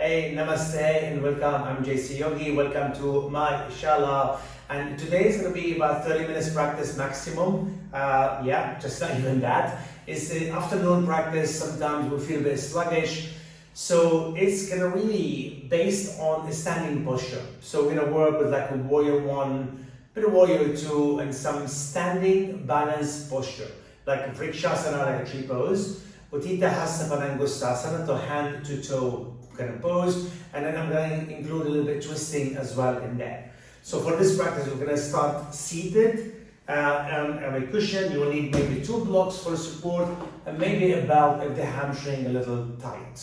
Hey, namaste and welcome. I'm JC Yogi. Welcome to my inshallah. And today is going to be about 30 minutes practice maximum. Just not even that. It's the afternoon practice. Sometimes we feel a bit sluggish. So it's going to really based on a standing posture. So we're going to work with like a warrior one, bit of warrior two, and some standing balanced posture. Like vrikshasana, like a tree pose. Uttita hasta padangustasana, to hand to toe kind of pose, and then I'm going to include a little bit twisting as well in there. So for this practice, we're going to start seated on a cushion. You will need maybe 2 blocks for support and maybe a belt if the hamstring a little tight.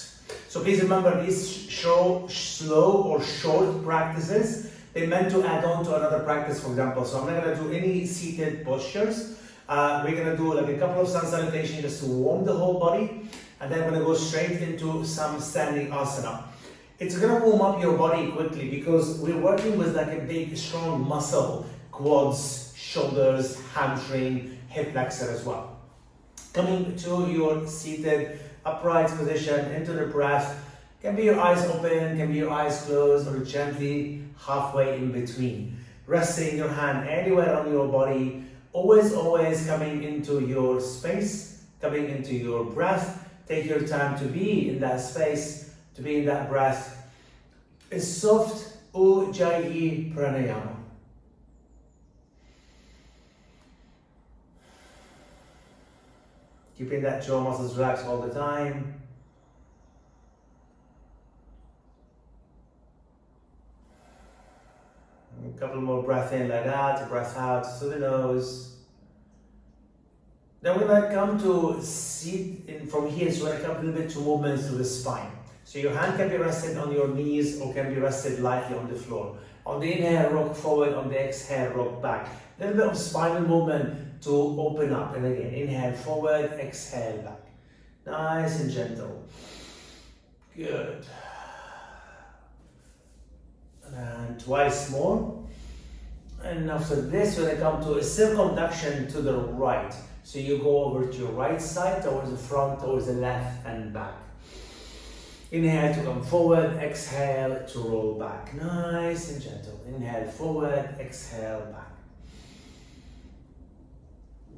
So please remember, these slow or short practices, they're meant to add on to another practice, for example. So I'm not going to do any seated postures. We're going to do like a couple of sun salutations just to warm the whole body. And then we're going to go straight into some standing asana. It's going to warm up your body quickly because we're working with like a big, strong muscle, quads, shoulders, hamstring, hip flexor as well. Coming to your seated upright position, into the breath. Can be your eyes open, can be your eyes closed, or gently halfway in between. Resting your hand anywhere on your body. Always coming into your space, coming into your breath. Take your time to be in that space, to be in that breath. A soft Ujjayi pranayama. Keeping that jaw muscles relaxed all the time. A couple more breath in like that, breath out through the nose. Then we're going to come to seat in from here, so we're going to come a little bit to movement through the spine. So your hand can be rested on your knees or can be rested lightly on the floor. On the inhale, rock forward. On the exhale, rock back. A little bit of spinal movement to open up. And again, inhale forward, exhale back. Nice and gentle. Good. And twice more. And after this, we're going to come to a circumduction to the right. So you go over to your right side, towards the front, towards the left and back. Inhale to come forward, exhale to roll back. Nice and gentle. Inhale forward, exhale back.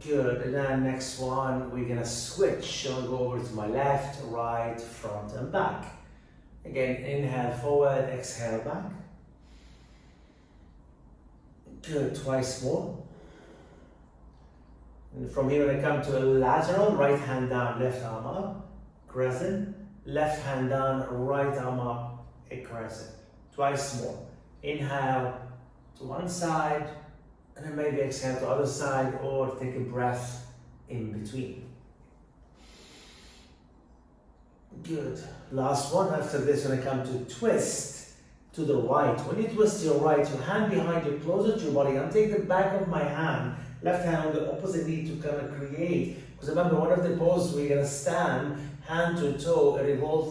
Good, and then next one, we're gonna switch. So I'll go over to my left, right, front and back. Again, inhale forward, exhale back. Good, twice more. And from here, when I come to a lateral, right hand down, left arm up, crescent, left hand down, right arm up, a crescent. Twice more. Inhale to one side, and then maybe exhale to the other side, or take a breath in between. Good. Last one. After this, when I come to twist to the right. When you twist to your right, your hand behind you, closer to your body, and take the back of my hand, left hand on the opposite knee to kind of create, because remember, one of the poses we're going to stand, hand to toe, a revolve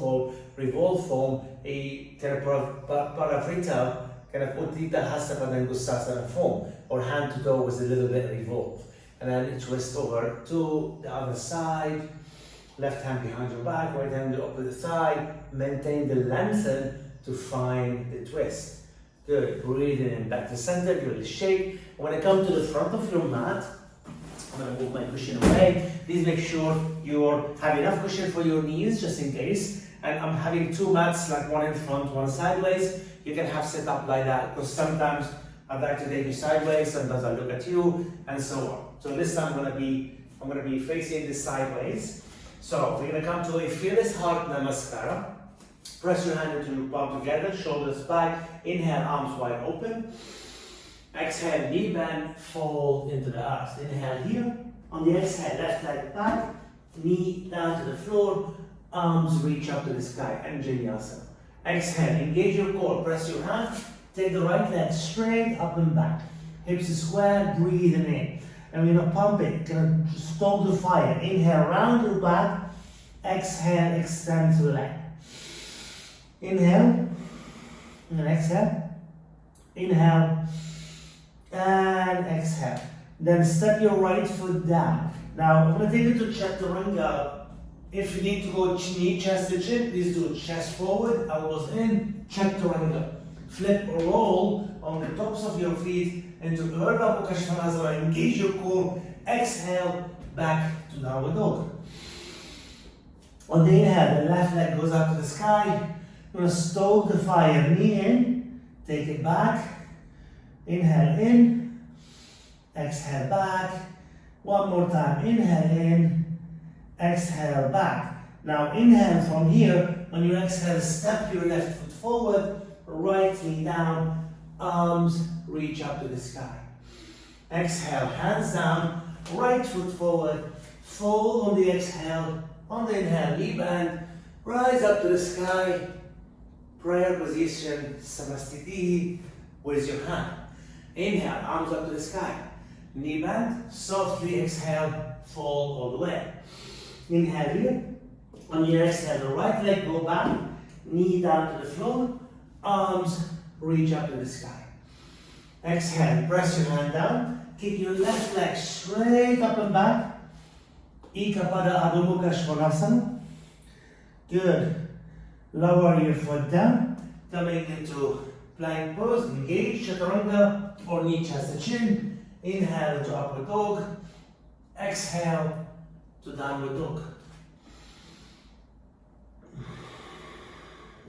form, a kind of paravrita, kind of uttita hasta padangustasana form, or hand to toe with a little bit revolve. And then twist over to the other side, left hand behind your back, right hand on the opposite side, maintain the lengthen to find the twist. Good, breathe in and back to center, give it a shake. When I come to the front of your mat, I'm going to move my cushion away. Please make sure you have enough cushion for your knees, just in case. And I'm having 2 mats, like one in front, one sideways. You can have set up like that, because sometimes I'd like to take you sideways, sometimes I look at you, and so on. So this time I'm going to be facing this sideways. So we're going to come to a fearless heart namaskara. Press your hand into your palm together, shoulders back. Inhale, arms wide open. Exhale, knee bend, fold into the earth. Inhale here. On the exhale, left leg back, knee down to the floor, arms reach up to the sky, Anjalyasana. Exhale, engage your core, press your hand, take the right leg straight up and back. Hips square, breathing in. And we're gonna pump it, gonna stoke the fire. Inhale, round your back. Exhale, extend to the leg. Inhale, and exhale. Inhale, and exhale. Then step your right foot down. Now, I'm going to take you to Chaturanga If you need to go knee, chest to chin, please do chest forward, elbows in, chaturanga. Flip or roll on the tops of your feet into Urdhva Mukha Svanasana. Engage your core. Exhale, back to downward dog. On the inhale, the left leg goes up to the sky. You're going to stoke the fire. Knee in, take it back. Inhale in, exhale back. One more time. Inhale in, exhale back. Now inhale from here. On your exhale, step your left foot forward. Right knee down, arms reach up to the sky. Exhale, hands down, right foot forward, fold on the exhale, on the inhale, knee bend, rise up to the sky, prayer position, Samastiti, with your hand. Inhale, arms up to the sky, knee bend, softly exhale, fold all the way. Inhale here, on your exhale, the right leg go back, knee down to the floor, arms reach up to the sky. Exhale, press your hand down, kick your left leg straight up and back. Ekapada Adho Mukha Svanasana. Good. Lower your foot down, coming into plank pose, engage chaturanga or knee, chest to chin. Inhale to upward dog, exhale to downward dog.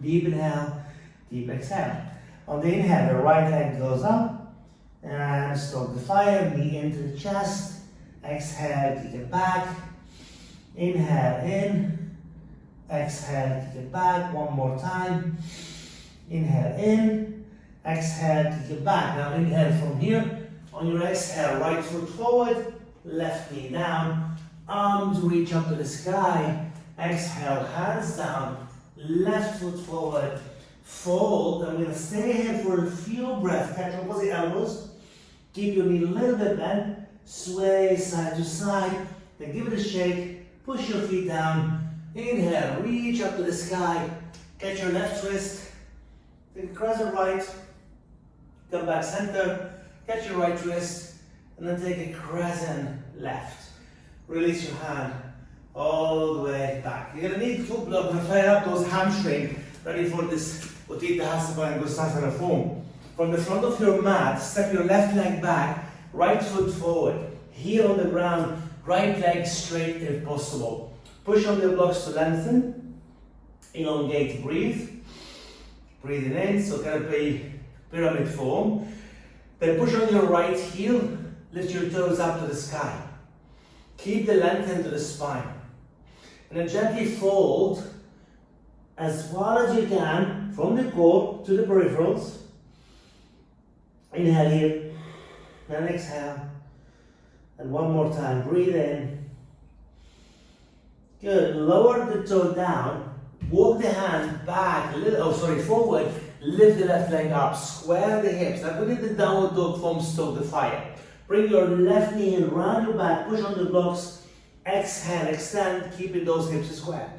Deep inhale, deep exhale. On the inhale, the right leg goes up and stoke the fire, knee into the chest. Exhale, kick it back. Inhale in, exhale, kick it back. One more time. Inhale in, exhale, kick it back. Now inhale from here. On your exhale, right foot forward, left knee down, arms reach up to the sky. Exhale, hands down, left foot forward. Fold. I'm going to stay here for a few breaths. Catch opposite elbows. Keep your knee a little bit bent. Sway side to side. Then give it a shake. Push your feet down. Inhale. Reach up to the sky. Catch your left wrist. Take a crescent right. Come back center. Catch your right wrist. And then take a crescent left. Release your hand all the way back. You're going to need to fire up those hamstrings. Ready for this Uttita Hasana and Gustasana form. From the front of your mat, step your left leg back, right foot forward, heel on the ground, right leg straight if possible. Push on the blocks to lengthen, elongate, breathe. Breathing in, so kind of a pyramid form. Then push on your right heel, lift your toes up to the sky. Keep the length into the spine. And then gently fold as far as you can from the core to the peripherals. Inhale here, then exhale. And one more time, breathe in. Good, lower the toe down, walk the hand back, forward, lift the left leg up, square the hips. Now put in the downward dog form, stoke the fire. Bring your left knee in, round your back, push on the blocks, exhale, extend, keeping those hips square.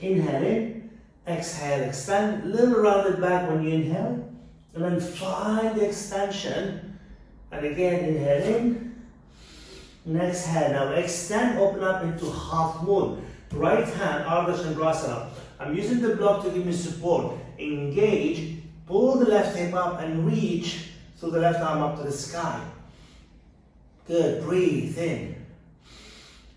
Inhale in, exhale, extend, little rounded back when you inhale, and then find the extension, and again inhale in, and exhale. Now extend, open up into half moon. Right hand, Ardha Chandrasana. I'm using the block to give me support. Engage, pull the left hip up and reach through the left arm up to the sky. Good, breathe in.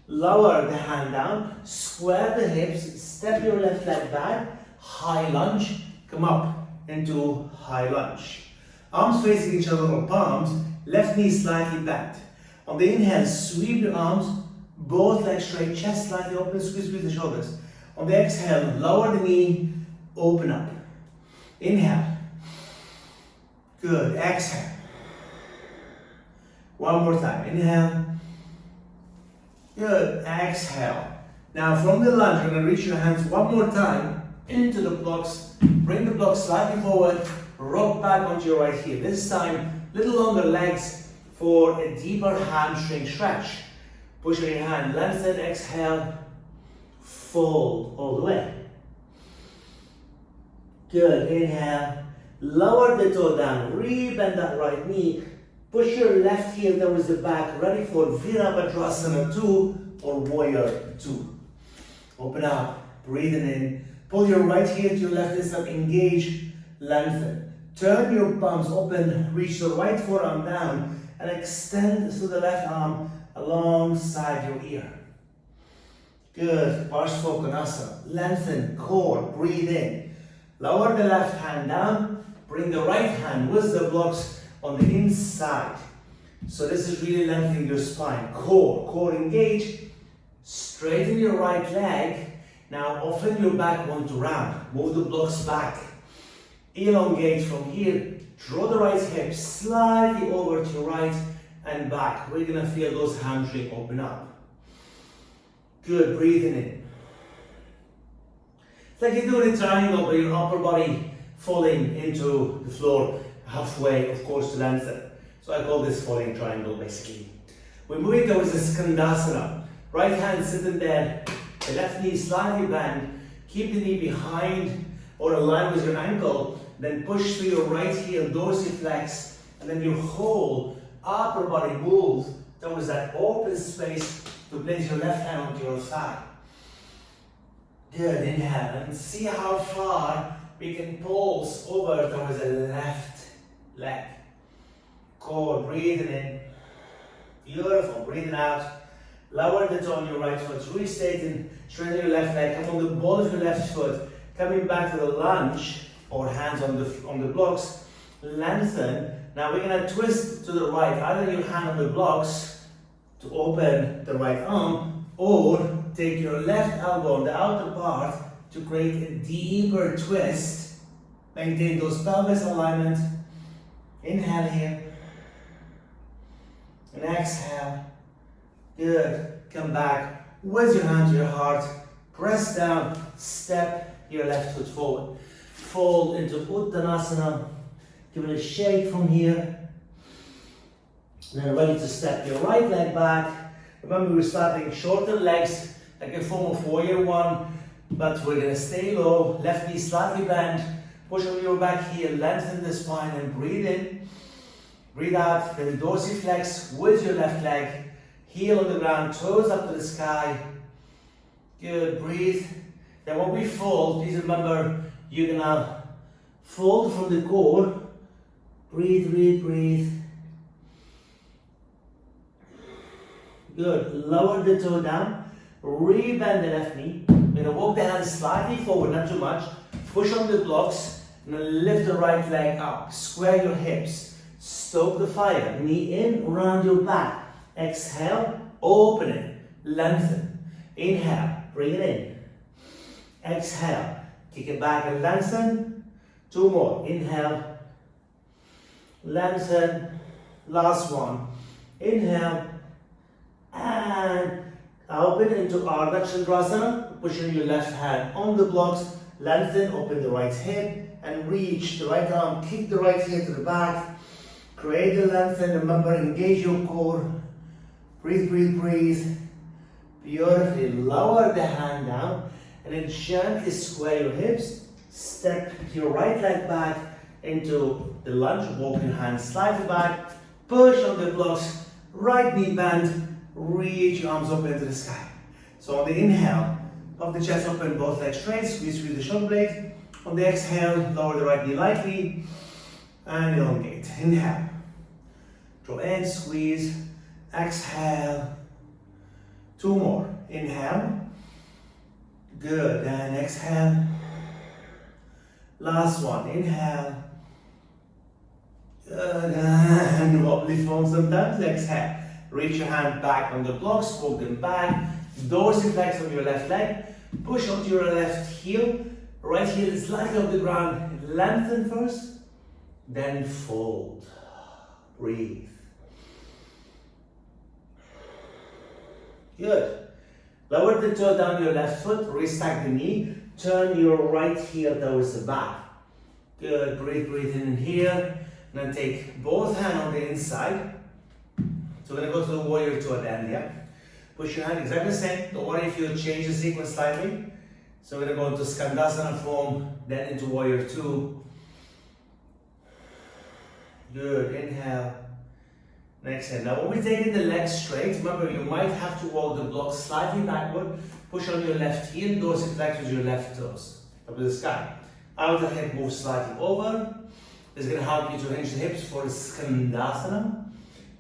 Lower the hand down, square the hips, step your left leg back, high lunge, come up into high lunge. Arms facing each other or palms, left knee slightly bent. On the inhale, sweep your arms, both legs straight, chest slightly open, squeeze the shoulders. On the exhale, lower the knee, open up. Inhale. Good, exhale. One more time, inhale. Good, exhale. Now from the lunge, you're going to reach your hands one more time into the blocks. Bring the blocks slightly forward, rock back onto your right heel. This time, little longer legs for a deeper hamstring stretch. Push your hand, lengthen, exhale, fold all the way. Good, inhale, lower the toe down, re-bend that right knee, push your left heel towards the back, ready for Virabhadrasana 2 or Warrior 2. Open up, breathing in. Pull your right heel to your left wrist up, engage, lengthen. Turn your palms open, reach the right forearm down, and extend through the left arm alongside your ear. Good, Parsvakonasana. Lengthen, core, breathe in. Lower the left hand down, bring the right hand with the blocks on the inside. So this is really lengthening your spine. Core engage. Straighten your right leg. Now open your back one to round. Move the blocks back. Elongate from here. Draw the right hip slightly over to your right and back. We're gonna feel those hamstrings open up. Good, breathing in. It's like you're doing a triangle, but your upper body falling into the floor halfway, of course, to lengthen. So I call this falling triangle, basically. We're moving towards the Skandasana. Right hand sitting there, the left knee slightly bent. Keep the knee behind or aligned with your ankle. Then push through your right heel, dorsiflex, and then your whole upper body move towards that open space to place your left hand onto your thigh. Good, inhale, and see how far we can pulse over towards the left leg. Core, breathing in. Beautiful, breathing out. Lower the toe on your right foot, restating, straighten your left leg, come on the ball of your left foot, coming back to the lunge, or hands on the blocks, lengthen. Now we're gonna twist to the right, either your hand on the blocks to open the right arm, or take your left elbow on the outer part to create a deeper twist. Maintain those pelvis alignment. Inhale here, and exhale. Good, come back with your hand to your heart, press down, step your left foot forward. Fall into Uttanasana, give it a shake from here. And then ready to step your right leg back. Remember, we're starting shorter legs, like a form of warrior one, but we're gonna stay low, left knee slightly bent, push on your back heel, lengthen the spine and breathe in. Breathe out, then dorsiflex with your left leg, heel on the ground, toes up to the sky. Good, breathe. Then when we fold, please remember, you're gonna fold from the core. Breathe, breathe, breathe. Good, lower the toe down, re-bend the left knee. We're gonna walk the hands slightly forward, not too much. Push on the blocks, and then lift the right leg up. Square your hips, stoke the fire. Knee in, round your back. Exhale, open it, lengthen. Inhale, bring it in. Exhale, kick it back and lengthen. Two more, inhale, lengthen. Last one, inhale, and open into Ardha Chandrasana. Pushing your left hand on the blocks, lengthen, open the right hip, and reach the right arm, kick the right heel to the back. Create the lengthen, remember, engage your core. Breathe, breathe, breathe. Beautifully lower the hand down and then gently square your hips. Step your right leg back into the lunge. Walk your hands slightly back. Push on the blocks. Right knee bend. Reach your arms open to the sky. So on the inhale, puff the chest open, both legs straight. Squeeze through the shoulder blade. On the exhale, lower the right knee lightly and elongate. Inhale. Draw in, squeeze. Exhale. Two more. Inhale. Good. And exhale. Last one. Inhale. Good. And wobbly form sometimes. Exhale. Reach your hand back on the blocks. Walk them back. Dorsiflex on your left leg. Push onto your left heel. Right heel is slightly off the ground. Lengthen first. Then fold. Breathe. Good. Lower the toe down your left foot, restack the knee, turn your right heel towards the back. Good, breathe in here, and then take both hands on the inside. So we're gonna go to the warrior two at the end, yeah? Push your hand exactly the same, don't worry if you change the sequence slightly. So we're gonna go into Skandasana form, then into warrior two. Good, inhale, and exhale. Now when we're taking the legs straight, remember you might have to walk the block slightly backward, push on your left heel, dorsiflex with your left toes, up to the sky. Outer hip moves slightly over. This is going to help you to hinge the hips for the Skandasana.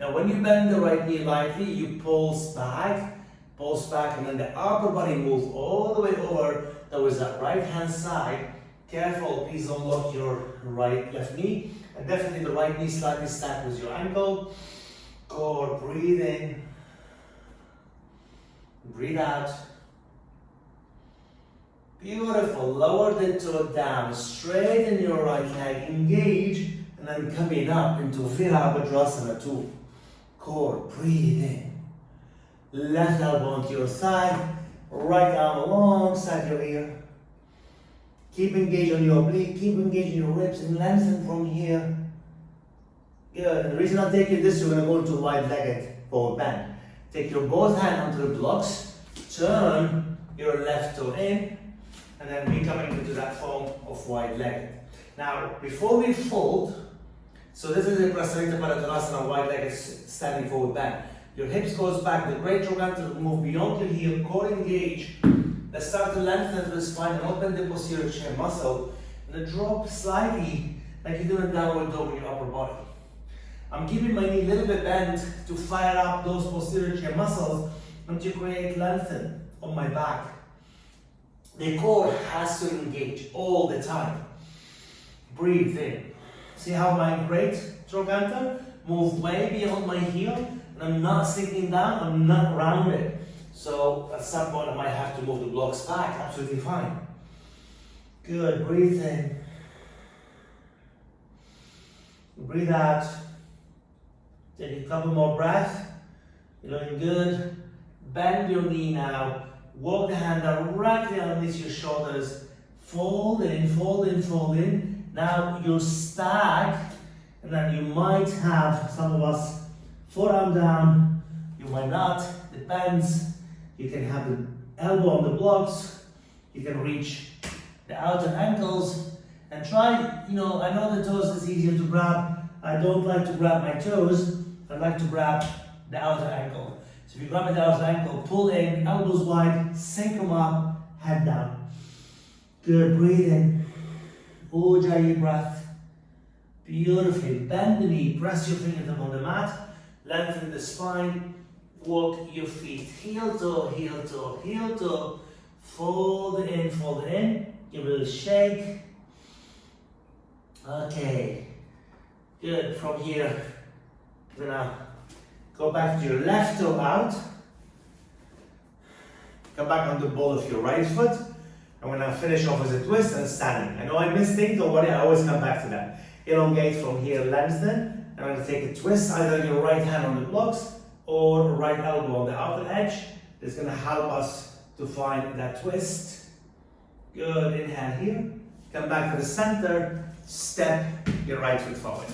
Now when you bend the right knee lightly, you pulse back, and then the upper body moves all the way over towards that right hand side. Careful, please don't lock your left knee, and definitely the right knee slightly stacked with your ankle. Core, breathe in, breathe out. Beautiful, lower the toe down, straighten your right leg, engage, and then coming up into Virabhadrasana 2. Core, breathe in. Left elbow onto your side, right arm alongside your ear. Keep engaged on your oblique, keep engaged in your ribs, and lengthen from here. Good, and the reason I'm taking this, we're going to go into wide-legged forward bend. Take your both hands onto the blocks, turn your left toe in, and then we coming into that form of wide-legged. Now, before we fold, so this is a Prasarita Padottanasana, wide-legged standing forward bend. Your hips goes back, the great trochanter will move beyond your heel, core engage. Let's start to lengthen the spine and open the posterior chair muscle, and then drop slightly like you do in downward dog in your upper body. I'm keeping my knee a little bit bent to fire up those posterior chair muscles and to create lengthen on my back. The core has to engage all the time. Breathe in. See how my great trochanter moved way beyond my heel, and I'm not sinking down, I'm not rounded. So at some point I might have to move the blocks back, absolutely fine. Good, breathe in. Breathe out. Take a couple more breaths. You're doing good. Bend your knee now. Walk the hand directly underneath your shoulders. Fold in, fold in, fold in. Now you'll stack, and then you might have, some of us, forearm down. You might not, depends. You can have the elbow on the blocks. You can reach the outer ankles. And try, I know the toes is easier to grab. I don't like to grab my toes. I like to grab the outer ankle. So if you grab the outer ankle, pull in, elbows wide, sink them up, head down. Good, breathe in. Ujjayi breath. Beautifully. Bend the knee, press your fingertip on the mat, lengthen the spine, walk your feet. Heel toe, heel toe, heel toe. Fold it in. Give it a shake. Okay. Good. From here, we're gonna go back to your left toe out. Come back on the ball of your right foot. I'm gonna finish off with a twist and standing. I know I missed things, don't worry, I always come back to that. Elongate from here, lengthen. And I'm gonna take a twist, either your right hand on the blocks or right elbow on the outer edge. It's gonna help us to find that twist. Good, inhale here. Come back to the center, step your right foot forward.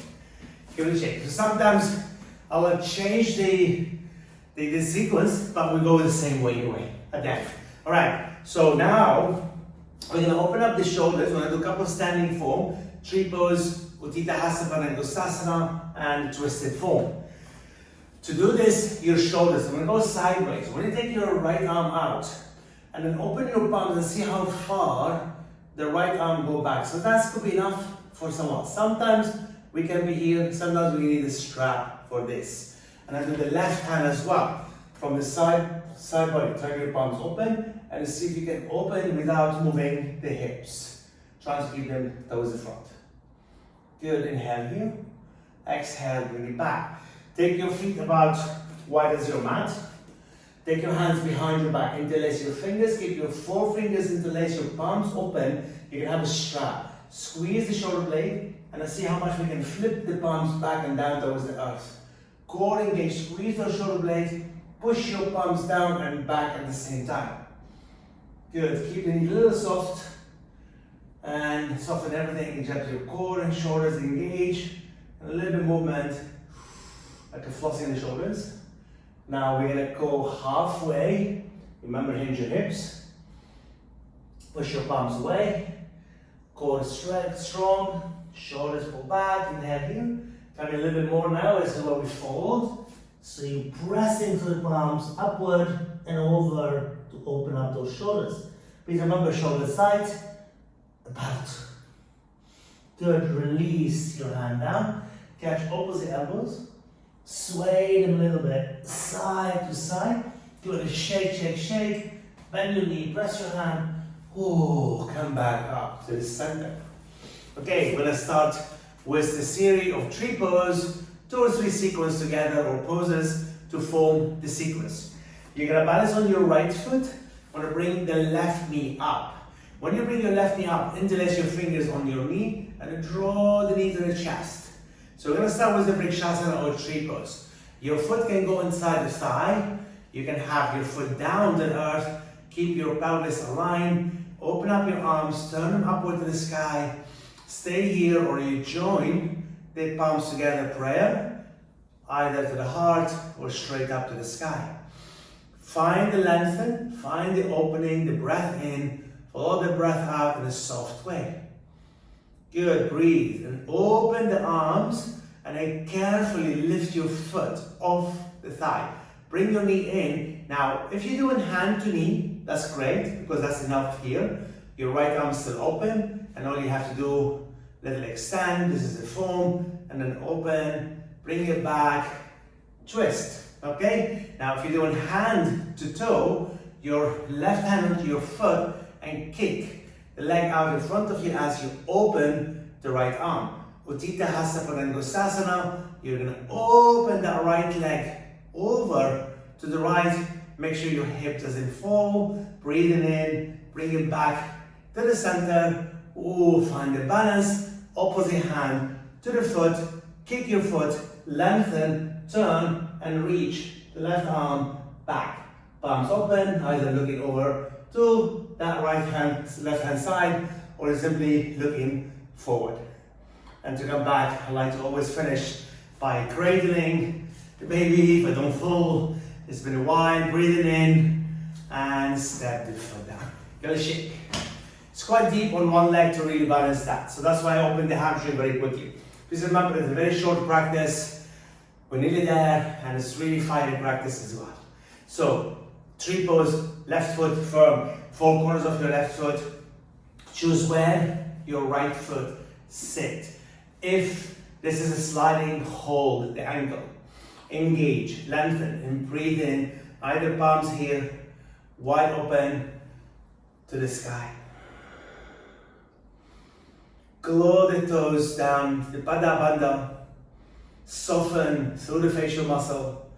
Give it a shake. So sometimes I'll change the sequence, but we go the same way anyway. Again. All right. So now we're gonna open up the shoulders. We're gonna do a couple of standing form, tree pose, Uttita Hasana and Dosasana, and twisted form. To do this, your shoulders, I'm gonna go sideways. When you take your right arm out, and then open your palms and see how far the right arm go back. So that could be enough for someone. Sometimes we can be here, sometimes we need a strap for this. And I do the left hand as well. From the side body, try your palms open, and see if you can open without moving the hips. Try to keep them towards the front. Good, inhale here. Exhale, bring it back. Take your feet about wide as your mat. Take your hands behind your back, interlace your fingers, keep your forefingers interlace, your palms open. You can have a strap. Squeeze the shoulder blade, and let's see how much we can flip the palms back and down towards the earth. Core engage, squeeze those shoulder blades, push your palms down and back at the same time. Good, keep it a little soft, and soften everything, engage your core and shoulders engage, and a little bit of movement, like a flossing the shoulders. Now we're gonna go halfway. Remember, hinge your hips. Push your palms away. Core strong. Shoulders pull back. Inhale here. Come a little bit more now. This is where we fold. So you press into the palms upward and over to open up those shoulders. Please remember, shoulders tight, about. Good, release your hand down. Catch opposite elbows. Sway them a little bit, side to side. Good, shake, shake, shake. Bend your knee, press your hand. Ooh, come back up to the center. Okay, we're gonna start with the series of 3 poses, 2 or 3 sequences together or poses to form the sequence. You're gonna balance on your right foot. Want to bring the left knee up. When you bring your left knee up, interlace your fingers on your knee and draw the knee to the chest. So we're going to start with the Vrikshasana or tree pose. Your foot can go inside the thigh. You can have your foot down to the earth. Keep your pelvis aligned. Open up your arms, turn them upward to the sky. Stay here or you join the palms together prayer, either to the heart or straight up to the sky. Find the lengthen, find the opening, the breath in, follow the breath out in a soft way. Good, breathe and open the arms and then carefully lift your foot off the thigh. Bring your knee in. Now, if you're doing hand to knee, that's great because that's enough here. Your right arm is still open and all you have to do, little extend, this is the form, and then open, bring it back, twist. Okay, now if you're doing hand to toe, your left hand onto your foot and kick the leg out in front of you as you open the right arm. Utthita Hasta Padangusthasana, you're going to open that right leg over to the right. Make sure your hip doesn't fall. Breathing in, bring it back to the center. Ooh, find the balance. Opposite hand to the foot, kick your foot, lengthen, turn, and reach the left arm back. Palms open, either looking over to that left hand side, or simply looking forward. And to come back, I like to always finish by cradling the baby if I don't fall. It's been a while, breathing in, and step the foot down. Gonna shake. It's quite deep on one leg to really balance that. So that's why I opened the hamstring very quickly. Please remember, it's a very short practice. We're nearly there, and it's really fighting practice as well. So, tree pose, left foot firm, 4 corners of your left foot. Choose where your right foot sit. If this is a sliding, hold the ankle. Engage, lengthen, and breathe in. Either palms here, wide open to the sky. Glow the toes down, the Pada Bandha. Soften through the facial muscle.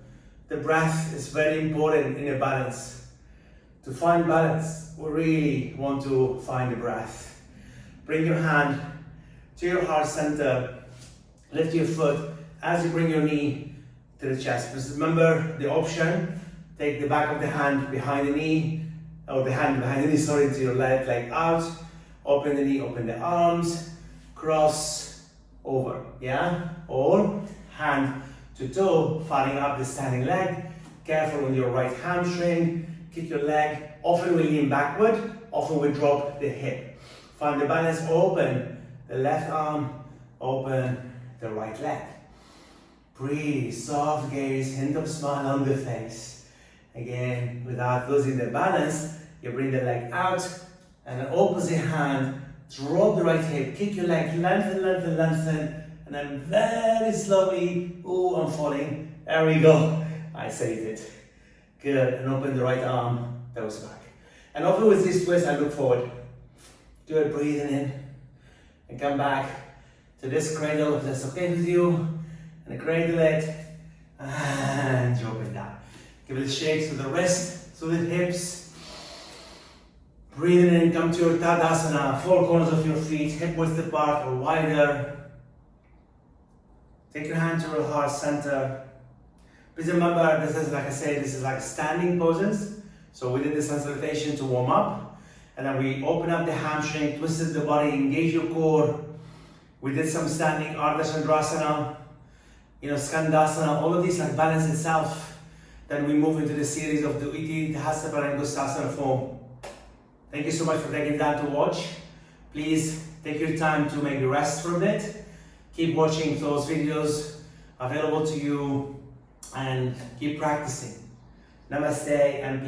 The breath is very important in a balance. To find balance, we really want to find the breath. Bring your hand to your heart center. Lift your foot as you bring your knee to the chest. Just remember the option. Take the back of the hand behind the knee, or the hand behind the knee, sorry, to your left leg out. Open the knee, open the arms, cross over, yeah? Or hand to toe, firing up the standing leg. Careful on your right hamstring. Kick your leg. Often we lean backward, often we drop the hip. Find the balance, open the left arm, open the right leg. Breathe, soft gaze, hint of smile on the face. Again, without losing the balance, you bring the leg out, and an opposite hand, drop the right hip, kick your leg, lengthen, lengthen, lengthen, and then very slowly, ooh, I'm falling. There we go. I saved it. Good. And open the right arm, toes back. And often with this twist, I look forward. Good. Breathing in. And come back to this cradle if that's okay with you. And cradle it. And drop it down. Give it a shake to the wrist, to the hips. Breathing in, come to your Tadasana. 4 corners of your feet, hip width apart or wider. Take your hand to your heart center. Please remember, this is, like I said, this is like standing poses. So we did this salutation to warm up. And then we open up the hamstring, twisted the body, engage your core. We did some standing Ardha Chandrasana, Skandasana, all of these like balance itself. Then we move into the series of the Utthita Hasta Padangusthasana form. Thank you so much for taking time to watch. Please take your time to maybe rest from it. Keep watching those videos available to you and keep practicing. Namaste and peace.